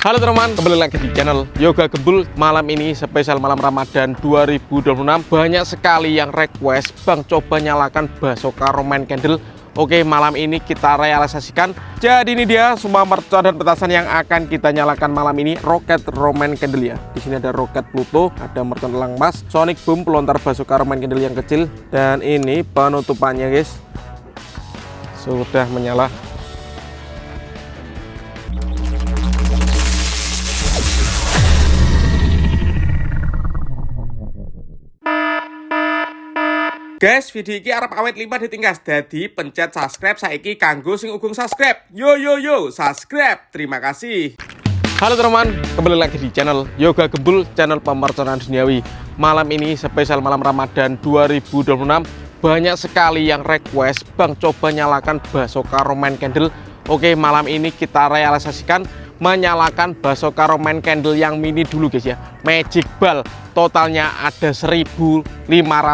Halo teman-teman, kembali lagi di channel Yoga Gembul. Malam ini spesial malam Ramadan 2026. Banyak sekali yang request, Bang coba nyalakan Basoka Roman Candle. Oke, malam ini kita realisasikan. Jadi ini dia semua mercon dan petasan yang akan kita nyalakan malam ini. Roket Roman Candle ya. Di sini ada roket Pluto, ada mercon elang emas, Sonic Boom pelontar Basoka Roman Candle yang kecil, dan ini penutupannya guys. Sudah menyala. Guys, video ini arep awet 5 ditingkas. Jadi pencet subscribe saiki kanggo sing ugung subscribe. Yo subscribe. Terima kasih. Halo teman-teman, kembali lagi di channel Yoga Gembul, channel pemerconan duniawi. Malam ini spesial malam Ramadan 2026. Banyak sekali yang request, Bang coba nyalakan Basoka Roman Candle. Oke, malam ini kita realisasikan menyalakan Basoka Roman Candle yang mini dulu guys ya. Magic ball totalnya ada 1500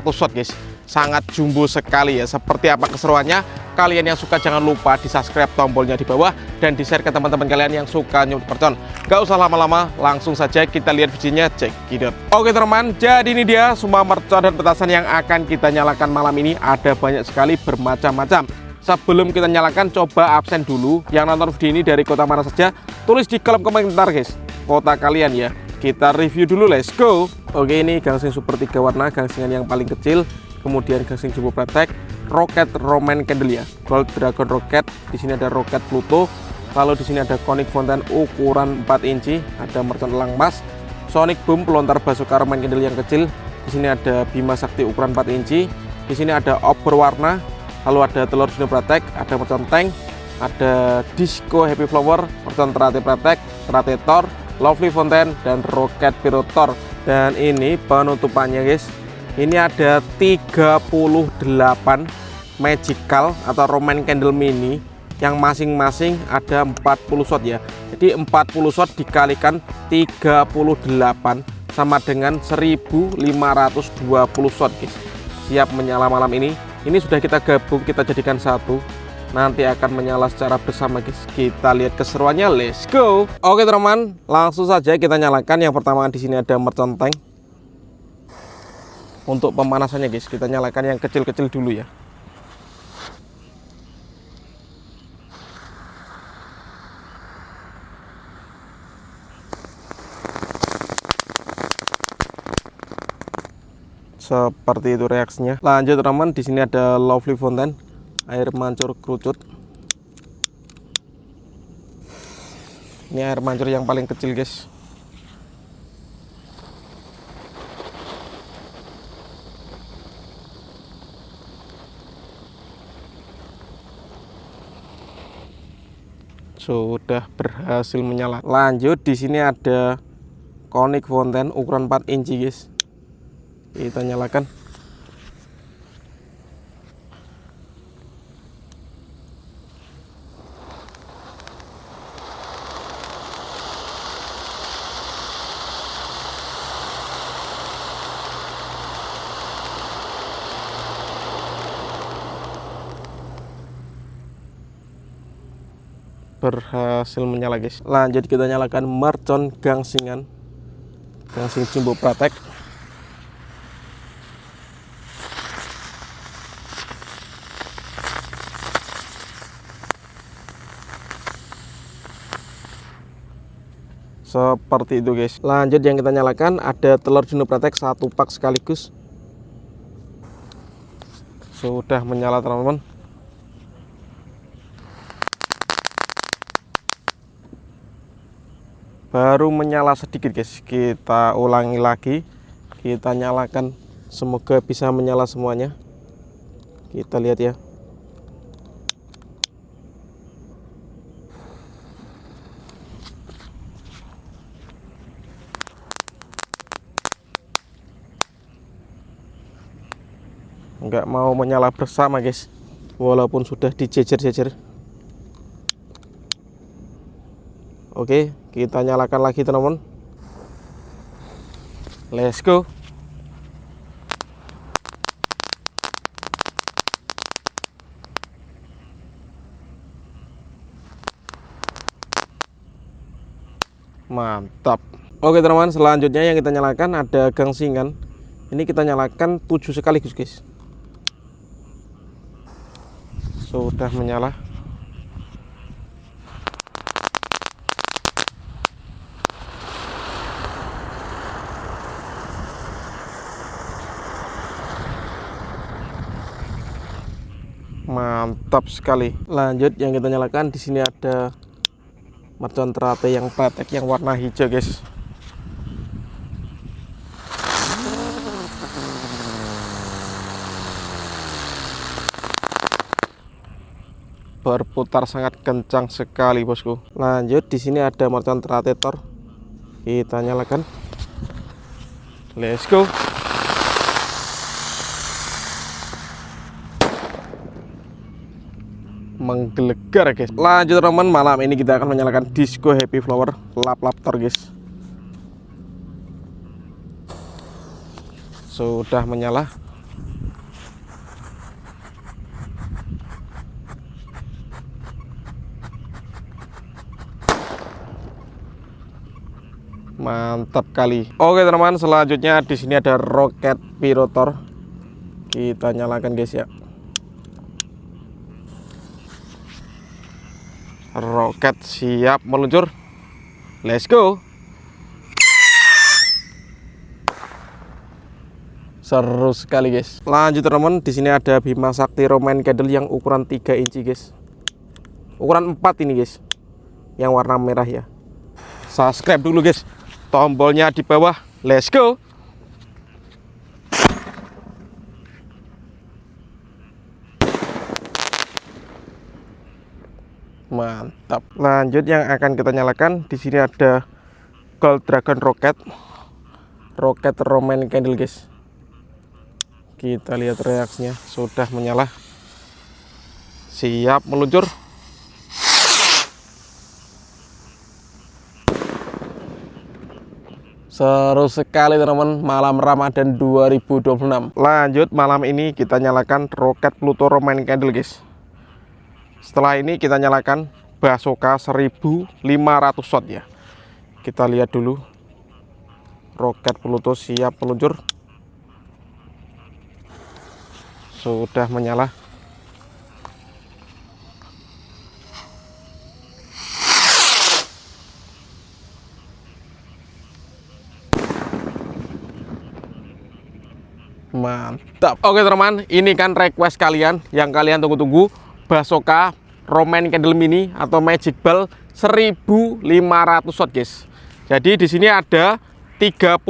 watt guys. Sangat jumbo sekali ya. Seperti apa keseruannya? Kalian yang suka jangan lupa di subscribe, tombolnya di bawah, dan di share ke teman-teman kalian yang suka nyulut mercon. Gak usah lama-lama, langsung saja kita lihat videonya, cek it out. Oke teman-teman, jadi ini dia semua mercon dan petasan yang akan kita nyalakan malam ini. Ada banyak sekali, bermacam-macam. Sebelum kita nyalakan, coba absen dulu. Yang nonton video ini dari kota mana saja, tulis di kolom komentar guys, kota kalian ya. Kita review dulu, let's go. Oke, ini gangsing super 3 warna, gangsingan yang paling kecil. Kemudian gangsing jumbo pretek, roket Roman Candle ya, Gold Dragon Rocket. Di sini ada roket Pluto. Lalu di sini ada Conic Fountain ukuran 4 inci, ada mercon elang emas, Sonic Boom pelontar Basoka Roman Candle yang kecil. Di sini ada Bima Sakti ukuran 4 inci. Di sini ada ob berwarna. Lalu ada telur jumbo pretek, ada mercon tank, ada Disco Happy Flower, mercon terate pretek, terate Thor, Lovely Fountain, dan roket Pirotor. Dan ini penutupannya guys. Ini ada 38 magical atau Roman Candle mini yang masing-masing ada 40 watt ya. Jadi 40 watt dikalikan 38 sama dengan 1520 watt guys. Siap menyala malam ini. Ini sudah kita gabung, kita jadikan satu. Nanti akan menyala secara bersama guys. Kita lihat keseruannya, let's go. Oke teman-teman, langsung saja kita nyalakan. Yang pertama di sini ada mercon tank. Untuk pemanasannya guys, kita nyalakan yang kecil-kecil dulu ya. Seperti itu reaksinya. Lanjut teman, di sini ada Lovely Fountain, air mancur kerucut. Ini air mancur yang paling kecil guys. Sudah berhasil menyala. Lanjut di sini ada Conic Fountain ukuran 4 inci guys. Kita nyalakan. Berhasil menyala guys. Lanjut kita nyalakan mercon gangsingan, gangsing jumbo pratek. Seperti itu guys. Lanjut yang kita nyalakan ada telur jumbo pratek 1 pak sekaligus. Sudah menyala teman-teman. Baru menyala sedikit guys. Kita ulangi lagi, kita nyalakan, semoga bisa menyala semuanya. Kita lihat ya. Enggak mau menyala bersama guys, walaupun sudah dijejer-jejer. Oke, kita nyalakan lagi teman-teman. Let's go. Mantap. Oke teman-teman, selanjutnya yang kita nyalakan ada gangsingan. Ini kita nyalakan 7 sekaligus guys. Sudah menyala. Mantap sekali. Lanjut yang kita nyalakan, di sini ada mercon teratai yang patek yang warna hijau guys. Berputar sangat kencang sekali bosku. Lanjut di sini ada mercon teratai Thor. Kita nyalakan. Let's go. Menggelegar guys. Lanjut teman, malam ini kita akan menyalakan disco happy flower lap-lap Thor guys. Sudah menyala. Mantap kali. Oke teman-teman, selanjutnya di sini ada roket pirotor. Kita nyalakan guys ya. Roket siap meluncur. Let's go. Seru sekali guys. Lanjut teman-teman, di sini ada Bima Sakti Roman Candle yang ukuran 3 inci guys. Ukuran 4 ini guys. Yang warna merah ya. Subscribe dulu guys. Tombolnya di bawah. Let's go. Mantap. Lanjut yang akan kita nyalakan, di sini ada Gold Dragon Rocket Roman Candle guys. Kita lihat reaksinya. Sudah menyala. Siap meluncur. Seru sekali teman-teman, malam Ramadan 2026. Lanjut malam ini kita nyalakan roket Pluto Roman Candle guys. Setelah ini kita nyalakan Basoka 1500 watt ya. Kita lihat dulu. Roket Pluto siap meluncur. Sudah menyala. Mantap. Oke teman-teman, ini kan request kalian yang kalian tunggu-tunggu, Basoka Roman Candle Mini atau Magic Ball 1500 watt guys. Jadi di sini ada 38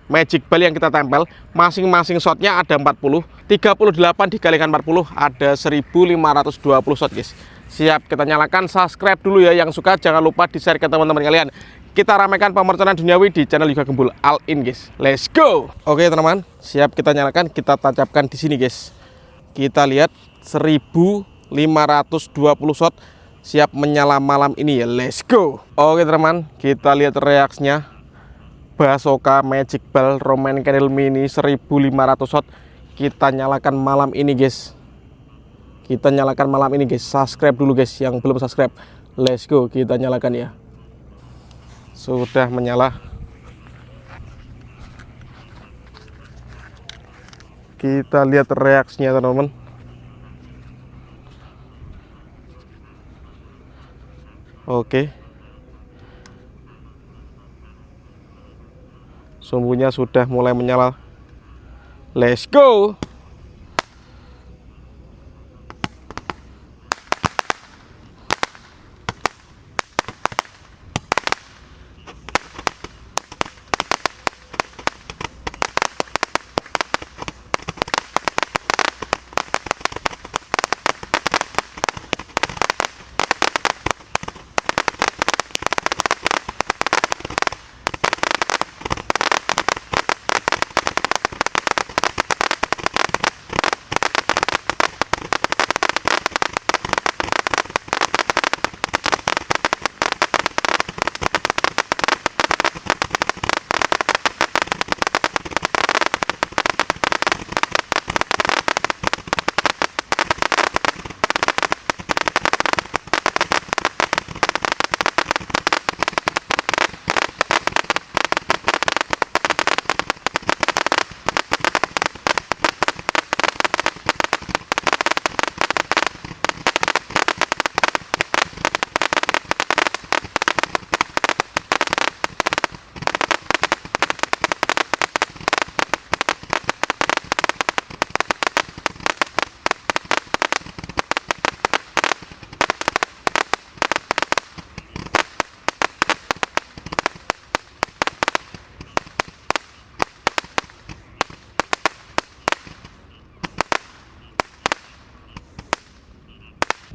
Magic Ball yang kita tempel, masing-masing shotnya ada 40. 38 dikalikan 40 ada 1520 shot guys. Siap kita nyalakan. Subscribe dulu ya, yang suka jangan lupa di share ke teman-teman kalian. Kita ramaikan pemerconan duniawi di channel Yoga Gembul all in guys. Let's go. Oke teman-teman, siap kita nyalakan. Kita tancapkan di sini guys. Kita lihat 1520 shot siap menyala malam ini ya. Let's go. Oke teman-teman, kita lihat reaksinya. Basoka Magic Ball Roman Candle Mini 1500 shot kita nyalakan malam ini guys. Kita nyalakan malam ini guys. Subscribe dulu guys yang belum subscribe. Let's go, kita nyalakan ya. Sudah menyala. Kita lihat reaksinya teman-teman. Oke. Sumbunya sudah mulai menyala. Let's go.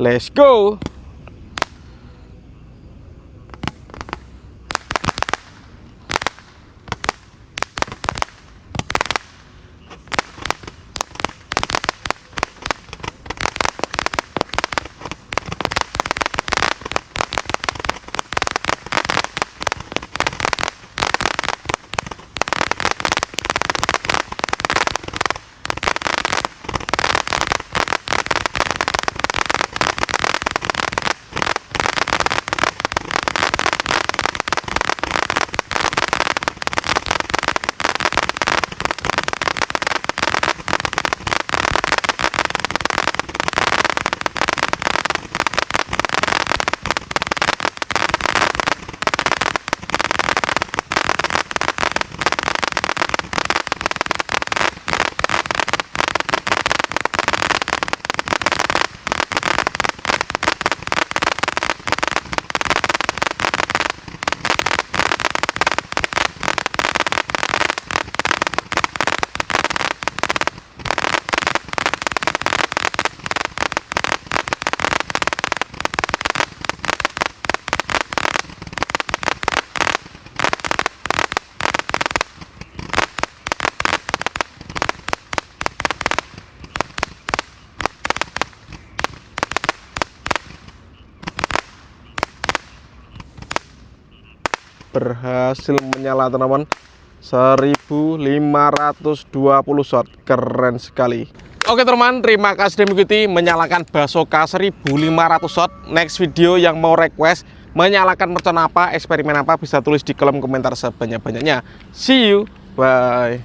Let's go. Berhasil menyala teman-teman, 1520 shot, keren sekali. Oke teman, terima kasih sudah mengikuti menyalakan Basoka 1500 shot. Next video yang mau request menyalakan mercon apa, eksperimen apa, bisa tulis di kolom komentar sebanyak-banyaknya. See you, bye.